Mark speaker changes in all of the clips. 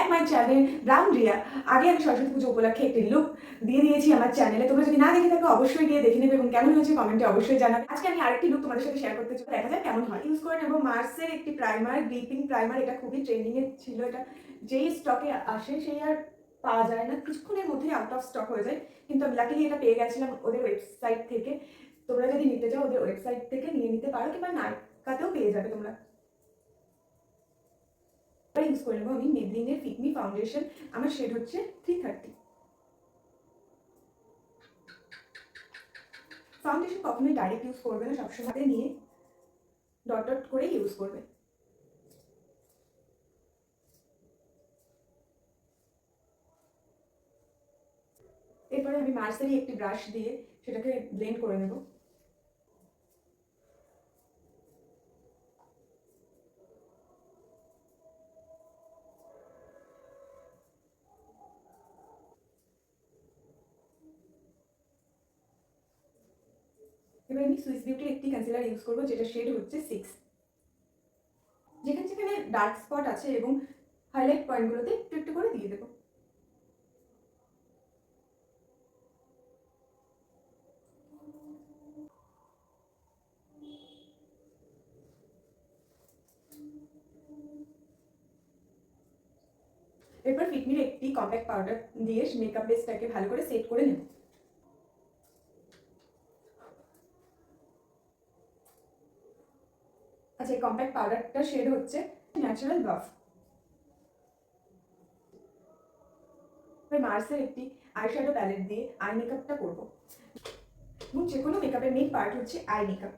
Speaker 1: Back my channel brown Riya. আগে আমি সরস্বতী পুজো উপলক্ষে একটি লুক দিয়ে দিয়েছি আমার চ্যানেলে। তোমরা যদি না দেখে থাকো অবশ্যই গিয়ে দেখে নেবে এবং কেমন হয়েছে কমেন্টে অবশ্যই জানাবে। আজকে আমি আরেকটি লুক তোমাদের সাথে শেয়ার করতে চাই, দেখা যাক কেমন হয়। ইউজ করে নেবো মার্সের একটি প্রাইমার, গ্রিপিং প্রাইমার। এটা খুবই ট্রেন্ডিং এ ছিল, এটা যেই স্টকে আসে সেই আর পাওয়া যায় না, কিছুক্ষণের মধ্যেই আউট অফ স্টক হয়ে যায়। কিন্তু আমি লাকিলি এটা পেয়ে গেছিলাম ওদের ওয়েবসাইট থেকে। তোমরা যদি নিতে চাও ওদের ওয়েবসাইট থেকে নিয়ে নিতে পারো, কিংবা নাইকাতেও পেয়ে যাবে তোমরা। ইউজ করে নেবো আমি মেবলিনের ফিট মি ফাউন্ডেশন। আমার শেড হচ্ছে 330। ফাউন্ডেশন কখনোই ডাইরেক্ট ইউজ করবে না, সবসময় হাতে নিয়ে ডট ডট করে ইউজ করবে। এরপরে আমি মার্সারি একটি ব্রাশ দিয়ে সেটাকে ব্লেন্ড করে নেব। এবার আমি সুইস বিউটির একটি কনসিলার ইউজ করবো, যেটা শেড হচ্ছে 6। যেখানে যেখানে ডার্ক স্পট আছে এবং হাইলাইট পয়েন্টগুলোতে একটু একটু করে দিয়ে দেবো। এরপর ফিটমির একটি কম্প্যাক্ট পাউডার দিয়ে মেকআপ বেসটাকে ভালো করে সেট করে নেব। আচ্ছা, এই কম্প্যাক্ট পাউডারটা শেড হচ্ছে ন্যাচারাল বাফ। মার্সের একটি আইশ্যাডো প্যালেট দিয়ে আই মেকআপটা করবো। এবং যে কোনো মেকআপের মেইন পার্ট হচ্ছে আই মেকআপ।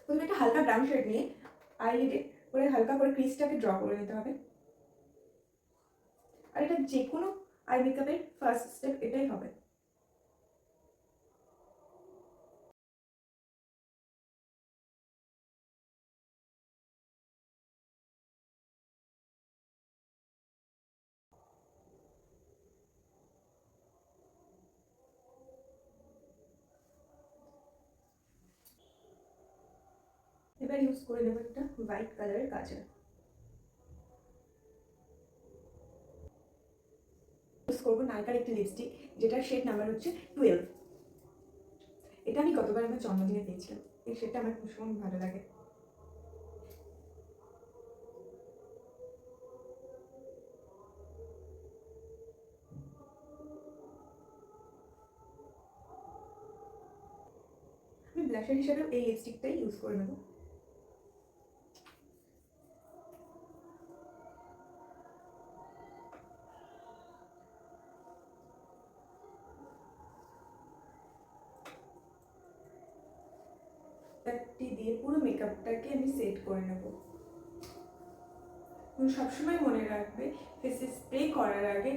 Speaker 1: প্রথমে একটা হালকা ব্রাউন শেড নিয়ে আইলিডে করে হালকা করে ক্রিজটাকে ড্র করে নিতে হবে। আর এটা যে কোনো আই মেকআপের ফার্স্ট স্টেপ এটাই হবে। এবার ইউজ করে নেব একটা হোয়াইট কালারের কাজল। ইউজ করবো নাইকার একটি লিপস্টিক, যেটার শেড নাম্বার হচ্ছে 12। এটা আমি গতবার আমার জন্মদিনে পেয়েছিলাম। এই শেডটা আমার ভীষণ ভালো লাগে। আমি ব্লাশার হিসাবে এই লিপস্টিকটাই ইউজ করে নেব। দিয়ে পুরো মেকআপটাকে আমি সেট করে নেব। সবসময় মনে রাখবে ফেসে স্প্রে করার আগে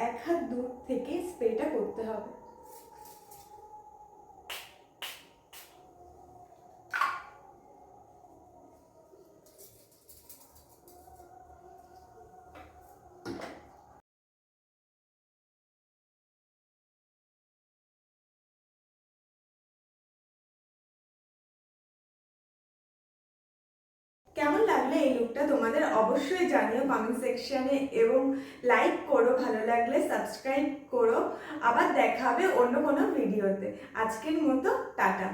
Speaker 1: 1 হাত দূর থেকে স্প্রেটা করতে হবে। কেমন লাগলে এই লুকটা তোমাদের অবশ্যই জানিও কমেন্ট সেকশনে, এবং লাইক করো, ভালো লাগলে সাবস্ক্রাইব করো। আবার দেখা হবে অন্য কোনো ভিডিওতে। আজকের মতো টাটা।